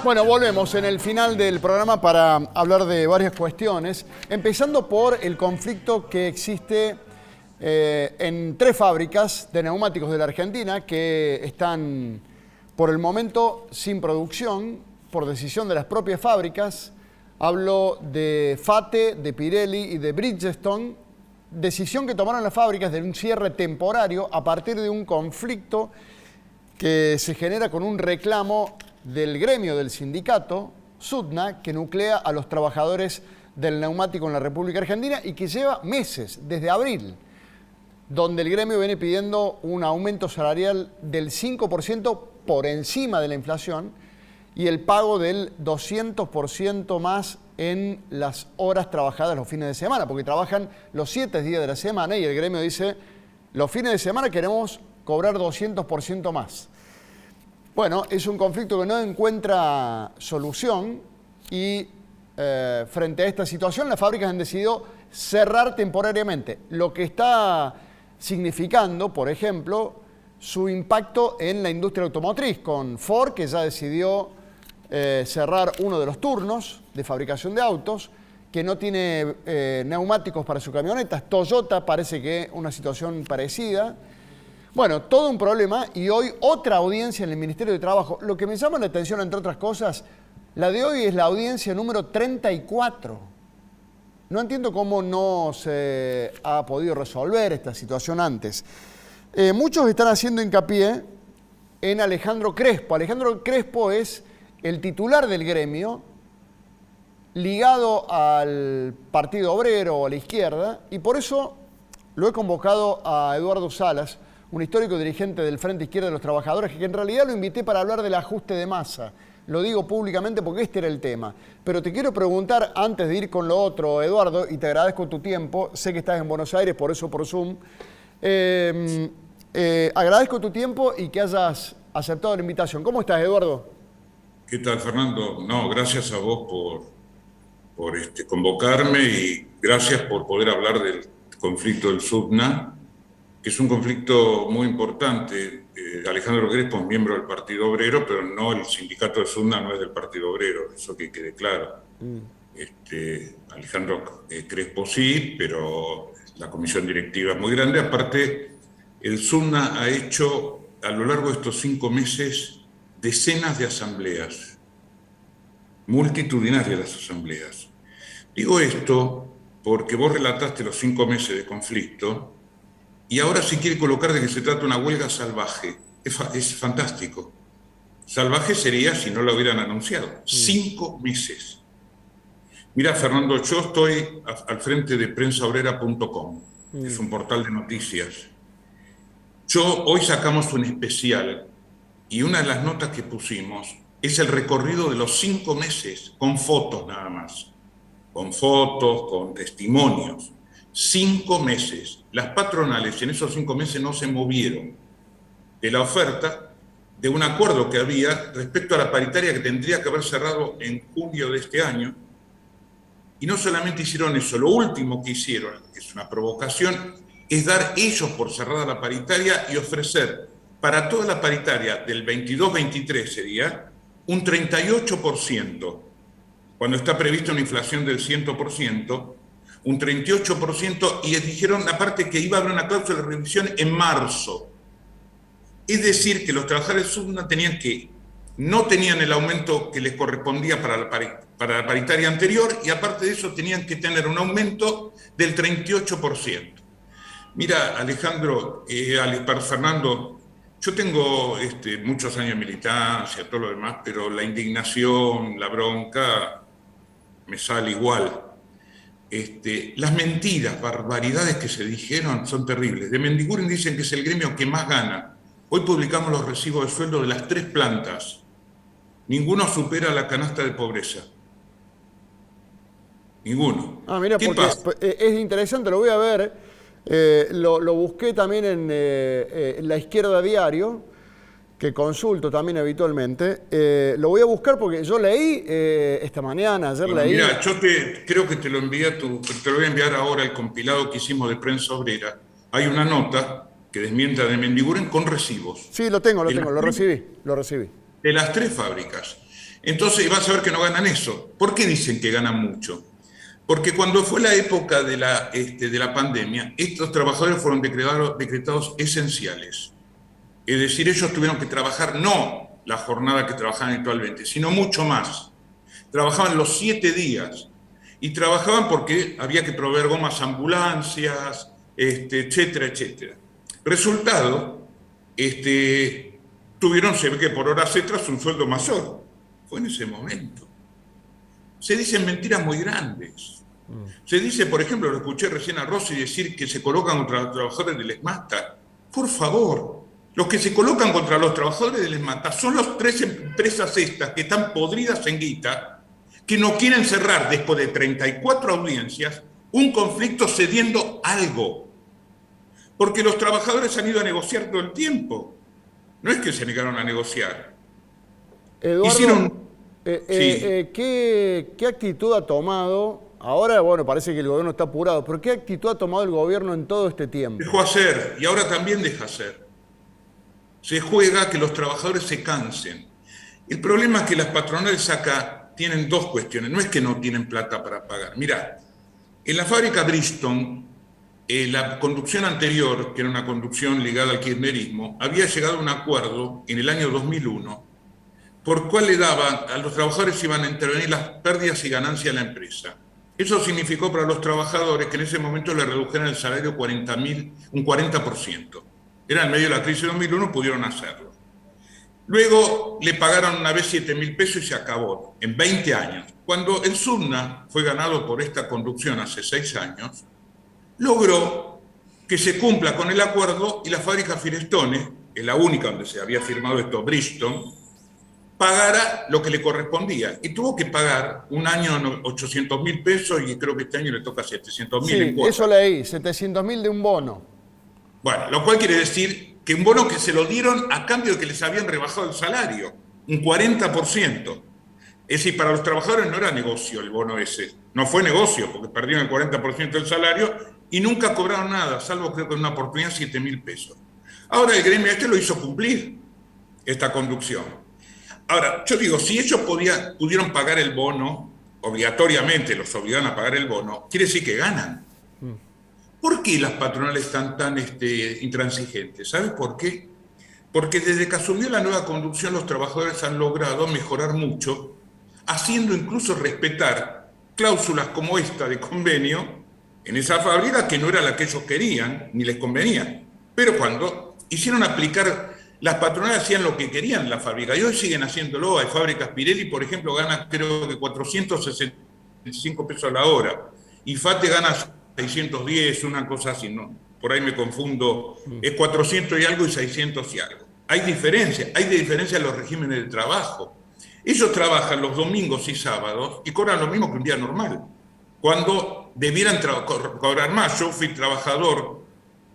Bueno, volvemos en el final del programa para hablar de varias cuestiones, empezando por el conflicto que existe en 3 fábricas de neumáticos de la Argentina que están por el momento sin producción por decisión de las propias fábricas. Hablo de FATE, de Pirelli y de Bridgestone, decisión que tomaron las fábricas de un cierre temporario a partir de un conflicto que se genera con un reclamo del gremio del sindicato, SUTNA, que nuclea a los trabajadores del neumático en la República Argentina y que lleva meses, desde abril, donde el gremio viene pidiendo un aumento salarial del 5% por encima de la inflación y el pago del 200% más en las horas trabajadas los fines de semana, porque trabajan los 7 días de la semana y el gremio dice, los fines de semana queremos cobrar 200% más. Bueno, es un conflicto que no encuentra solución y frente a esta situación las fábricas han decidido cerrar temporariamente, lo que está significando, por ejemplo, su impacto en la industria automotriz, con Ford, que ya decidió cerrar uno de los turnos de fabricación de autos, que no tiene neumáticos para sus camionetas. Toyota parece que una situación parecida. Bueno, todo un problema y hoy otra audiencia en el Ministerio de Trabajo. Lo que me llama la atención, entre otras cosas, la de hoy es la audiencia número 34. No entiendo cómo no se ha podido resolver esta situación antes. Muchos están haciendo hincapié en Alejandro Crespo. Alejandro Crespo es el titular del gremio, ligado al Partido Obrero o a la izquierda, y por eso lo he convocado a Eduardo Salas, un histórico dirigente del Frente Izquierda de los Trabajadores, que en realidad lo invité para hablar del ajuste de masa. Lo digo públicamente porque este era el tema. Pero te quiero preguntar, antes de ir con lo otro, Eduardo, y te agradezco tu tiempo, sé que estás en Buenos Aires, por eso por Zoom, agradezco tu tiempo y que hayas aceptado la invitación. ¿Cómo estás, Eduardo? ¿Qué tal, Fernando? No, gracias a vos por convocarme y gracias por poder hablar del conflicto del SUTNA, que es un conflicto muy importante. Alejandro Crespo es miembro del Partido Obrero, pero no, el sindicato de SUTNA no es del Partido Obrero, eso que quede claro. Alejandro Crespo sí, pero la comisión directiva es muy grande. Aparte, el SUTNA ha hecho a lo largo de estos 5 meses decenas de asambleas, multitudinarias las asambleas. Digo esto porque vos relataste los 5 meses de conflicto y ahora se quiere colocar de que se trata de una huelga salvaje. Es fantástico. Salvaje sería si no lo hubieran anunciado. 5 meses. Mira, Fernando, yo estoy al frente de prensaobrera.com, que es un portal de noticias. Hoy sacamos un especial y una de las notas que pusimos es el recorrido de los 5 meses, con fotos nada más. Con fotos, con testimonios. 5 meses. Las patronales en esos 5 meses no se movieron de la oferta de un acuerdo que había respecto a la paritaria que tendría que haber cerrado en julio de este año. Y no solamente hicieron eso, lo último que hicieron, que es una provocación, es dar ellos por cerrada la paritaria y ofrecer para toda la paritaria del 22-23 sería un 38%, cuando está prevista una inflación del 100%, un 38%, y dijeron aparte que iba a haber una cláusula de revisión en marzo. Es decir, que los trabajadores SUTNA no tenían el aumento que les correspondía para la paritaria anterior y aparte de eso tenían que tener un aumento del 38%. Mira, Alejandro, Fernando, yo tengo muchos años de militancia, todo lo demás, pero la indignación, la bronca, me sale igual. Las mentiras, barbaridades que se dijeron son terribles. De Mendiguren dicen que es el gremio que más gana. Hoy publicamos los recibos de sueldo de las 3 plantas. Ninguno supera la canasta de pobreza. Ninguno. Mira, ¿Qué porque pasa? es interesante, lo voy a ver. Lo busqué también en La Izquierda Diario, que consulto también habitualmente. Lo voy a buscar porque yo leí esta mañana, ayer Bueno, leí. mira, yo creo que te lo voy a enviar ahora el compilado que hicimos de Prensa Obrera. Hay una nota que desmienta de Mendiguren con recibos. Sí, lo tengo, lo recibí. De las 3 fábricas. Entonces vas a ver que no ganan eso. ¿Por qué dicen que ganan mucho? Porque cuando fue la época de la pandemia, estos trabajadores fueron decretados esenciales. Es decir, ellos tuvieron que trabajar no la jornada que trabajaban habitualmente, sino mucho más. Trabajaban los 7 días y trabajaban porque había que proveer gomas a ambulancias, etcétera, etcétera. Resultado, tuvieron, se ve que por horas extras, un sueldo mayor. Fue en ese momento. Se dicen mentiras muy grandes. Se dice, por ejemplo, lo escuché recién a Rossi decir que se colocan contra los trabajadores del ESMATA. Por favor, los que se colocan contra los trabajadores del ESMATA son las 3 empresas estas que están podridas en guita, que no quieren cerrar después de 34 audiencias un conflicto cediendo algo. Porque los trabajadores han ido a negociar todo el tiempo. No es que se negaron a negociar. Eduardo, Hicieron... ¿qué actitud ha tomado? Ahora, bueno, parece que el gobierno está apurado, pero ¿qué actitud ha tomado el gobierno en todo este tiempo? Dejó hacer, y ahora también deja hacer. Se juega que los trabajadores se cansen. El problema es que las patronales acá tienen 2 cuestiones. No es que no tienen plata para pagar. Mirá, en la fábrica Bridgestone, la conducción anterior, que era una conducción ligada al kirchnerismo, había llegado a un acuerdo en el año 2001 por cual le daban a los trabajadores, iban a intervenir las pérdidas y ganancias de la empresa. Eso significó para los trabajadores que en ese momento le redujeran el salario un 40%. Era en medio de la crisis de 2001, pudieron hacerlo. Luego le pagaron una vez 7.000 pesos y se acabó, en 20 años. Cuando el Sunna fue ganado por esta conducción hace 6 años, logró que se cumpla con el acuerdo y la fábrica Firestone, que es la única donde se había firmado esto, Bridgestone, pagara lo que le correspondía. Y tuvo que pagar un año 800.000 pesos y creo que este año le toca 700.000 en cuotas. Eso leí, 700.000 de un bono. Bueno, lo cual quiere decir que un bono que se lo dieron a cambio de que les habían rebajado el salario, un 40%. Es decir, para los trabajadores no era negocio el bono ese. No fue negocio, porque perdieron el 40% del salario y nunca cobraron nada, salvo creo que en una oportunidad 7.000 pesos. Ahora el gremio lo hizo cumplir, esta conducción. Ahora, yo digo, si ellos pudieron pagar el bono, obligatoriamente los obligaron a pagar el bono, quiere decir que ganan. ¿Por qué las patronales están tan intransigentes? ¿Sabes por qué? Porque desde que asumió la nueva conducción los trabajadores han logrado mejorar mucho, haciendo incluso respetar cláusulas como esta de convenio en esa fábrica que no era la que ellos querían ni les convenía. Pero cuando hicieron aplicar, las patronales hacían lo que querían en la fábrica y hoy siguen haciéndolo. Hay fábricas, Pirelli, por ejemplo, gana creo que 465 pesos a la hora y FATE gana 610, una cosa así, ¿no? Por ahí me confundo, es 400 y algo y 600 y algo. Hay diferencia en los regímenes de trabajo. Ellos trabajan los domingos y sábados y cobran lo mismo que un día normal, cuando debieran cobrar más. Yo fui trabajador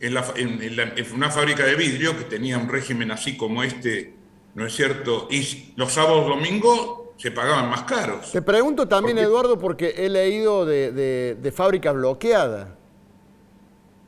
en una fábrica de vidrio que tenía un régimen así como este, ¿no es cierto? Y los sábados, domingos se pagaban más caros. Te pregunto también, Eduardo, porque he leído de fábricas bloqueadas.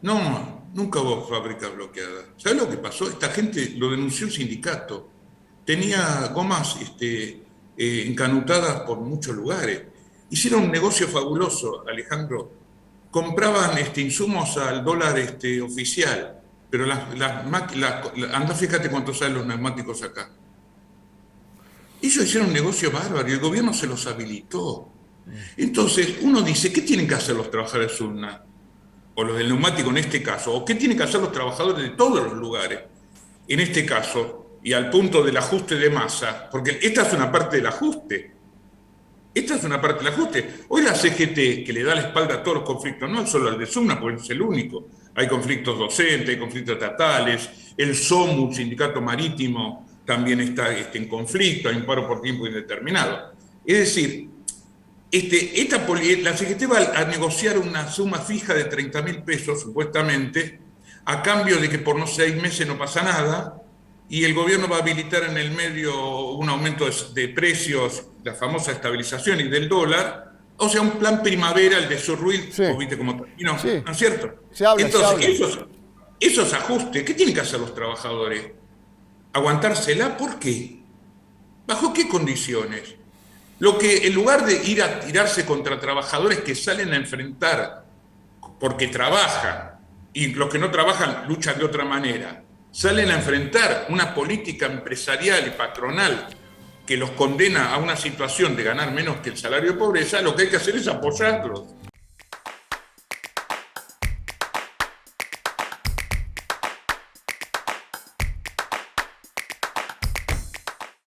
No, nunca hubo fábrica bloqueada. ¿Sabes lo que pasó? Esta gente lo denunció el sindicato. Tenía gomas encanutadas por muchos lugares. Hicieron un negocio fabuloso, Alejandro. Compraban insumos al dólar oficial, pero anda, fíjate cuánto salen los neumáticos acá. Ellos hicieron un negocio bárbaro y el gobierno se los habilitó. Entonces, uno dice, ¿qué tienen que hacer los trabajadores de Sunna? O los del neumático en este caso, o qué tienen que hacer los trabajadores de todos los lugares, en este caso, y al punto del ajuste de masa, porque esta es una parte del ajuste. Hoy la CGT, que le da la espalda a todos los conflictos, no es solo el de Sunna, porque es el único. Hay conflictos docentes, hay conflictos estatales, el SOMU, el Sindicato Marítimo, también está en conflicto, hay un paro por tiempo indeterminado. Es decir, la CGT va a negociar una suma fija de 30.000 pesos, supuestamente, a cambio de que por 6 meses no pasa nada, y el gobierno va a habilitar en el medio un aumento de precios, la famosa estabilización y del dólar, o sea, un plan primavera, el de Surruil, sí. ¿Vos viste cómo terminó? Sí. ¿No es cierto? Entonces, esos ajustes, ¿qué tienen que hacer los trabajadores? ¿Aguantársela? ¿Por qué? ¿Bajo qué condiciones? Lo que en lugar de ir a tirarse contra trabajadores que salen a enfrentar porque trabajan y los que no trabajan luchan de otra manera, salen a enfrentar una política empresarial y patronal que los condena a una situación de ganar menos que el salario de pobreza, lo que hay que hacer es apoyarlos.